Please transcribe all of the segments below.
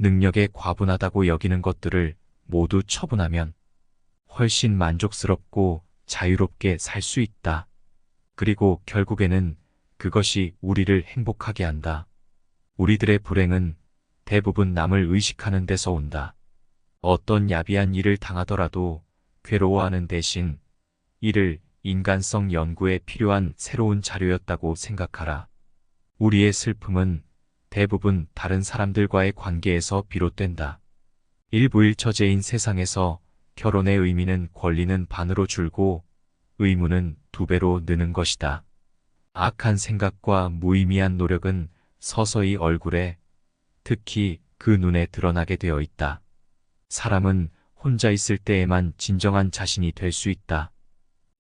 능력에 과분하다고 여기는 것들을 모두 처분하면 훨씬 만족스럽고 자유롭게 살 수 있다. 그리고 결국에는 그것이 우리를 행복하게 한다. 우리들의 불행은 대부분 남을 의식하는 데서 온다. 어떤 야비한 일을 당하더라도 괴로워하는 대신 이를 인간성 연구에 필요한 새로운 자료였다고 생각하라. 우리의 슬픔은 대부분 다른 사람들과의 관계에서 비롯된다. 일부일처제인 세상에서 결혼의 의미는 권리는 반으로 줄고 의무는 2배로 느는 것이다. 악한 생각과 무의미한 노력은 서서히 얼굴에, 특히 그 눈에 드러나게 되어 있다. 사람은 혼자 있을 때에만 진정한 자신이 될 수 있다.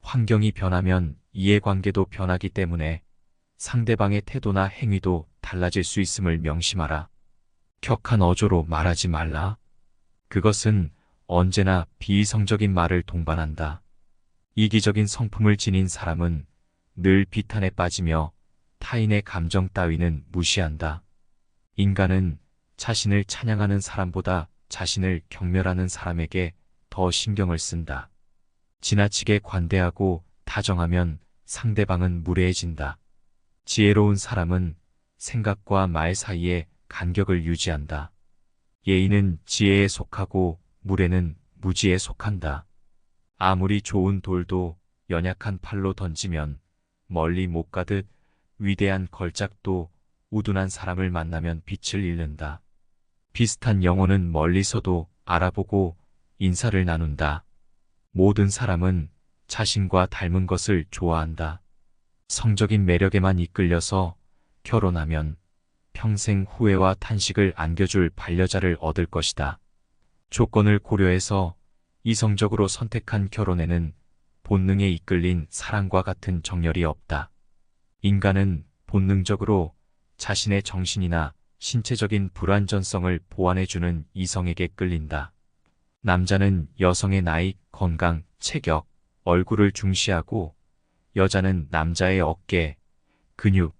환경이 변하면 이해관계도 변하기 때문에 상대방의 태도나 행위도 달라질 수 있음을 명심하라. 격한 어조로 말하지 말라. 그것은 언제나 비이성적인 말을 동반한다. 이기적인 성품을 지닌 사람은 늘 비탄에 빠지며 타인의 감정 따위는 무시한다. 인간은 자신을 찬양하는 사람보다 자신을 경멸하는 사람에게 더 신경을 쓴다. 지나치게 관대하고 다정하면 상대방은 무례해진다. 지혜로운 사람은 생각과 말 사이에 간격을 유지한다. 예의는 지혜에 속하고 무례는 무지에 속한다. 아무리 좋은 돌도 연약한 팔로 던지면 멀리 못 가듯 위대한 걸작도 우둔한 사람을 만나면 빛을 잃는다. 비슷한 영혼은 멀리서도 알아보고 인사를 나눈다. 모든 사람은 자신과 닮은 것을 좋아한다. 성적인 매력에만 이끌려서 결혼하면 평생 후회와 탄식을 안겨줄 반려자를 얻을 것이다. 조건을 고려해서 이성적으로 선택한 결혼에는 본능에 이끌린 사랑과 같은 정열이 없다. 인간은 본능적으로 자신의 정신이나 신체적인 불완전성을 보완해주는 이성에게 끌린다. 남자는 여성의 나이, 건강, 체격, 얼굴을 중시하고 여자는 남자의 어깨, 근육,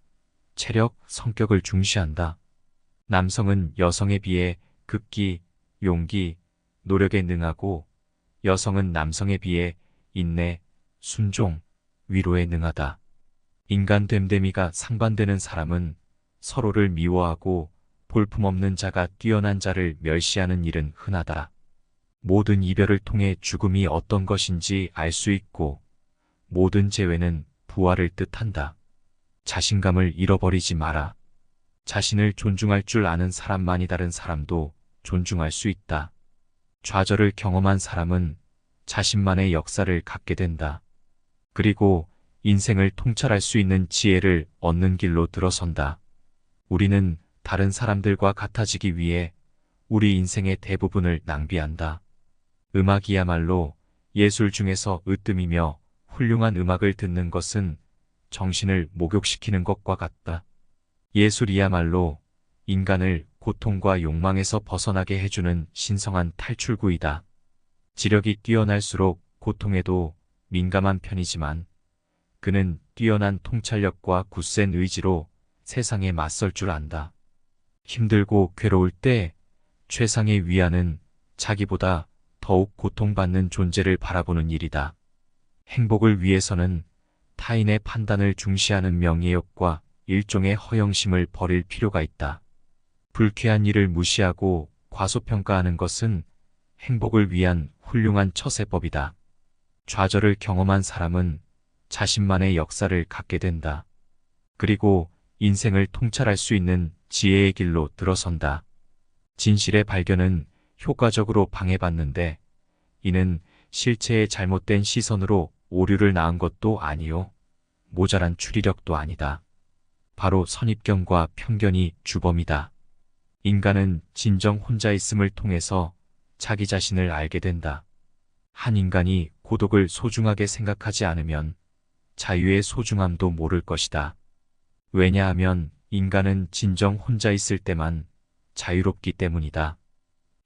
체력, 성격을 중시한다. 남성은 여성에 비해 극기, 용기, 노력에 능하고 여성은 남성에 비해 인내, 순종, 위로에 능하다. 인간 됨됨이가 상반되는 사람은 서로를 미워하고 볼품없는 자가 뛰어난 자를 멸시하는 일은 흔하다. 모든 이별을 통해 죽음이 어떤 것인지 알 수 있고 모든 재회는 부활을 뜻한다. 자신감을 잃어버리지 마라. 자신을 존중할 줄 아는 사람만이 다른 사람도 존중할 수 있다. 좌절을 경험한 사람은 자신만의 역사를 갖게 된다. 그리고 인생을 통찰할 수 있는 지혜를 얻는 길로 들어선다. 우리는 다른 사람들과 같아지기 위해 우리 인생의 대부분을 낭비한다. 음악이야말로 예술 중에서 으뜸이며 훌륭한 음악을 듣는 것은 정신을 목욕시키는 것과 같다. 예술이야말로 인간을 고통과 욕망에서 벗어나게 해주는 신성한 탈출구이다. 지력이 뛰어날수록 고통에도 민감한 편이지만 그는 뛰어난 통찰력과 굳센 의지로 세상에 맞설 줄 안다. 힘들고 괴로울 때 최상의 위안은 자기보다 더욱 고통받는 존재를 바라보는 일이다. 행복을 위해서는 타인의 판단을 중시하는 명예욕과 일종의 허영심을 버릴 필요가 있다. 불쾌한 일을 무시하고 과소평가하는 것은 행복을 위한 훌륭한 처세법이다. 좌절을 경험한 사람은 자신만의 역사를 갖게 된다. 그리고 인생을 통찰할 수 있는 지혜의 길로 들어선다. 진실의 발견은 효과적으로 방해받는데 이는 실체의 잘못된 시선으로 오류를 낳은 것도 아니요 모자란 추리력도 아니다. 바로 선입견과 편견이 주범이다. 인간은 진정 혼자 있음을 통해서 자기 자신을 알게 된다. 한 인간이 고독을 소중하게 생각하지 않으면 자유의 소중함도 모를 것이다. 왜냐하면 인간은 진정 혼자 있을 때만 자유롭기 때문이다.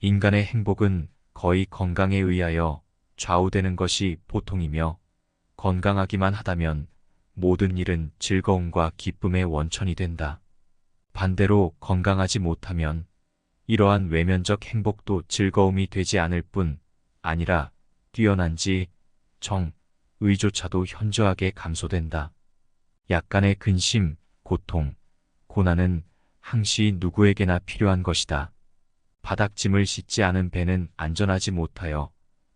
인간의 행복은 거의 건강에 의하여 좌우되는 것이 보통이며 건강하기만 하다면 모든 일은 즐거움과 기쁨의 원천이 된다. 반대로 건강하지 못하면 이러한 외면적 행복도 즐거움이 되지 않을 뿐 아니라 뛰어난 지, 정, 의조차도 현저하게 감소된다. 약간의 근심, 고통, 고난은 항시 누구에게나 필요한 것이다. 바닥짐을 씻지 않은 배는 안전하지 못하여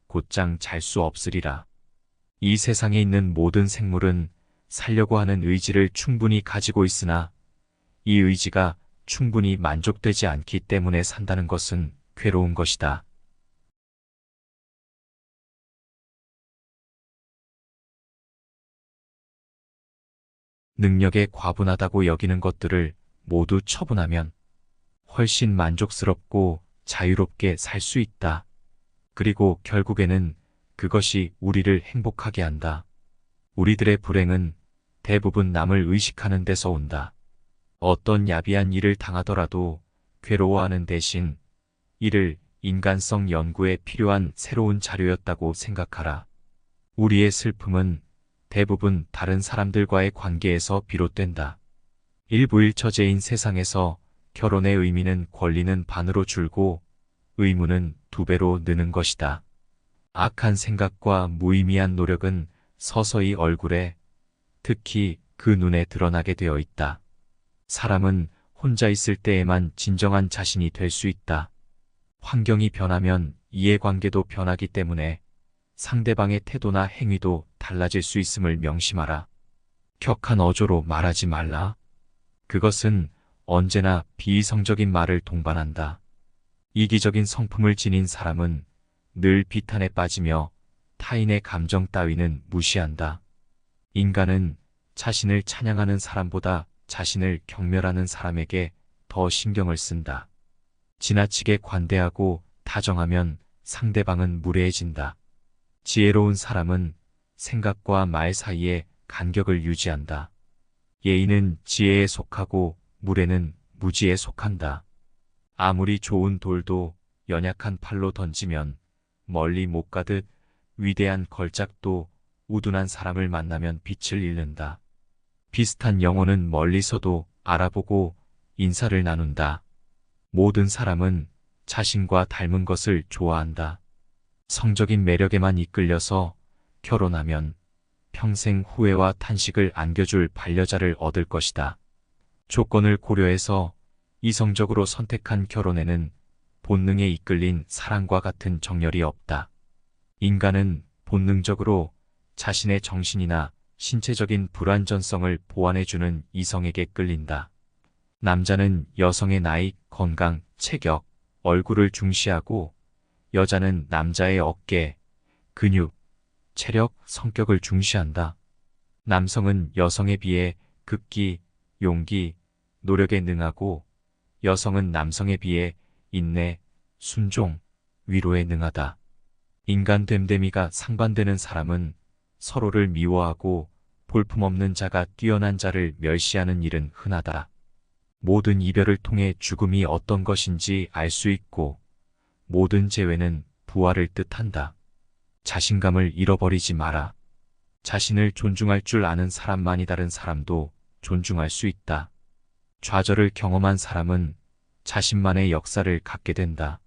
곧장 잘 수 없으리라. 이 세상에 있는 모든 생물은 살려고 하는 의지를 충분히 가지고 있으나 이 의지가 충분히 만족되지 않기 때문에 산다는 것은 괴로운 것이다. 능력에 과분하다고 여기는 것들을 모두 처분하면 훨씬 만족스럽고 자유롭게 살 수 있다. 그리고 결국에는 그것이 우리를 행복하게 한다. 우리들의 불행은 대부분 남을 의식하는 데서 온다. 어떤 야비한 일을 당하더라도 괴로워하는 대신 이를 인간성 연구에 필요한 새로운 자료였다고 생각하라. 우리의 슬픔은 대부분 다른 사람들과의 관계에서 비롯된다. 일부 일처제인 세상에서 결혼의 의미는 권리는 반으로 줄고 의무는 2배로 느는 것이다. 악한 생각과 무의미한 노력은 서서히 얼굴에, 특히 그 눈에 드러나게 되어 있다. 사람은 혼자 있을 때에만 진정한 자신이 될 수 있다. 환경이 변하면 이해관계도 변하기 때문에 상대방의 태도나 행위도 달라질 수 있음을 명심하라. 격한 어조로 말하지 말라. 그것은 언제나 비이성적인 말을 동반한다. 이기적인 성품을 지닌 사람은 늘 비탄에 빠지며 타인의 감정 따위는 무시한다. 인간은 자신을 찬양하는 사람보다 자신을 경멸하는 사람에게 더 신경을 쓴다. 지나치게 관대하고 다정하면 상대방은 무례해진다. 지혜로운 사람은 생각과 말 사이에 간격을 유지한다. 예의는 지혜에 속하고 무례는 무지에 속한다. 아무리 좋은 돌도 연약한 팔로 던지면 멀리 못 가듯 위대한 걸작도 우둔한 사람을 만나면 빛을 잃는다. 비슷한 영혼은 멀리서도 알아보고 인사를 나눈다. 모든 사람은 자신과 닮은 것을 좋아한다. 성적인 매력에만 이끌려서 결혼하면 평생 후회와 탄식을 안겨줄 반려자를 얻을 것이다. 조건을 고려해서 이성적으로 선택한 결혼에는 본능에 이끌린 사랑과 같은 정열이 없다. 인간은 본능적으로 자신의 정신이나 신체적인 불완전성을 보완해주는 이성에게 끌린다. 남자는 여성의 나이, 건강, 체격, 얼굴을 중시하고 여자는 남자의 어깨, 근육, 체력, 성격을 중시한다. 남성은 여성에 비해 극기, 용기, 노력에 능하고 여성은 남성에 비해 인내, 순종, 위로에 능하다. 인간 됨됨이가 상반되는 사람은 서로를 미워하고 볼품없는 자가 뛰어난 자를 멸시하는 일은 흔하다. 모든 이별을 통해 죽음이 어떤 것인지 알 수 있고 모든 재회는 부활을 뜻한다. 자신감을 잃어버리지 마라. 자신을 존중할 줄 아는 사람만이 다른 사람도 존중할 수 있다. 좌절을 경험한 사람은 자신만의 역사를 갖게 된다.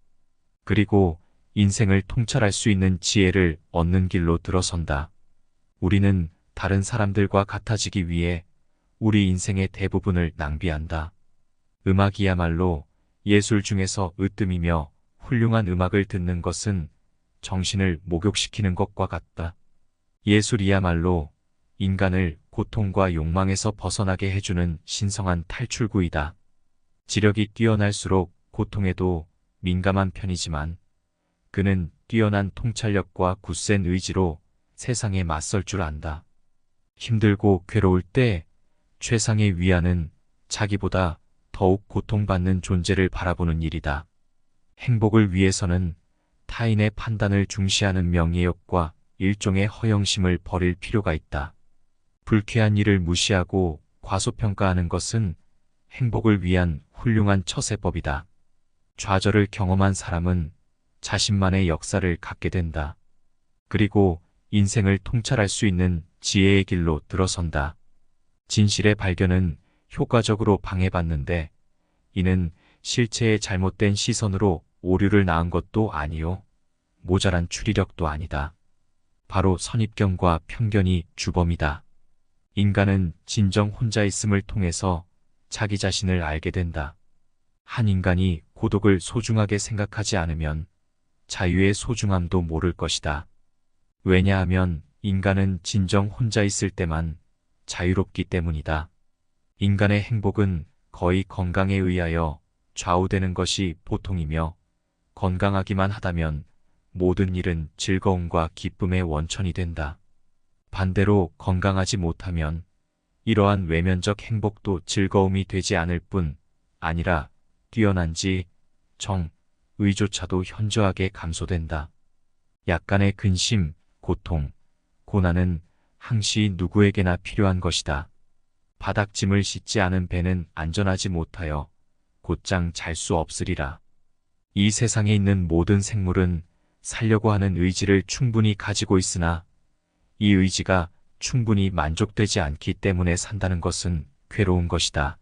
그리고 인생을 통찰할 수 있는 지혜를 얻는 길로 들어선다. 우리는 다른 사람들과 같아지기 위해 우리 인생의 대부분을 낭비한다. 음악이야말로 예술 중에서 으뜸이며 훌륭한 음악을 듣는 것은 정신을 목욕시키는 것과 같다. 예술이야말로 인간을 고통과 욕망에서 벗어나게 해주는 신성한 탈출구이다. 지력이 뛰어날수록 고통에도 민감한 편이지만 그는 뛰어난 통찰력과 굳센 의지로 세상에 맞설 줄 안다. 힘들고 괴로울 때 최상의 위안은 자기보다 더욱 고통받는 존재를 바라보는 일이다. 행복을 위해서는 타인의 판단을 중시하는 명예욕과 일종의 허영심을 버릴 필요가 있다. 불쾌한 일을 무시하고 과소평가하는 것은 행복을 위한 훌륭한 처세법이다. 좌절을 경험한 사람은 자신만의 역사를 갖게 된다. 그리고 인생을 통찰할 수 있는 지혜의 길로 들어선다. 진실의 발견은 효과적으로 방해받는데 이는 실체의 잘못된 시선으로 오류를 낳은 것도 아니요. 모자란 추리력도 아니다. 바로 선입견과 편견이 주범이다. 인간은 진정 혼자 있음을 통해서 자기 자신을 알게 된다. 한 인간이 고독을 소중하게 생각하지 않으면 자유의 소중함도 모를 것이다. 왜냐하면 인간은 진정 혼자 있을 때만 자유롭기 때문이다. 인간의 행복은 거의 건강에 의하여 좌우되는 것이 보통이며, 건강하기만 하다면 모든 일은 즐거움과 기쁨의 원천이 된다. 반대로 건강하지 못하면 이러한 외면적 행복도 즐거움이 되지 않을 뿐 아니라 뛰어난 의조차도 현저하게 감소된다. 약간의 근심, 고통, 고난은 항시 누구에게나 필요한 것이다. 바닥짐을 씻지 않은 배는 안전하지 못하여 곧장 잘 수 없으리라. 이 세상에 있는 모든 생물은 살려고 하는 의지를 충분히 가지고 있으나 이 의지가 충분히 만족되지 않기 때문에 산다는 것은 괴로운 것이다.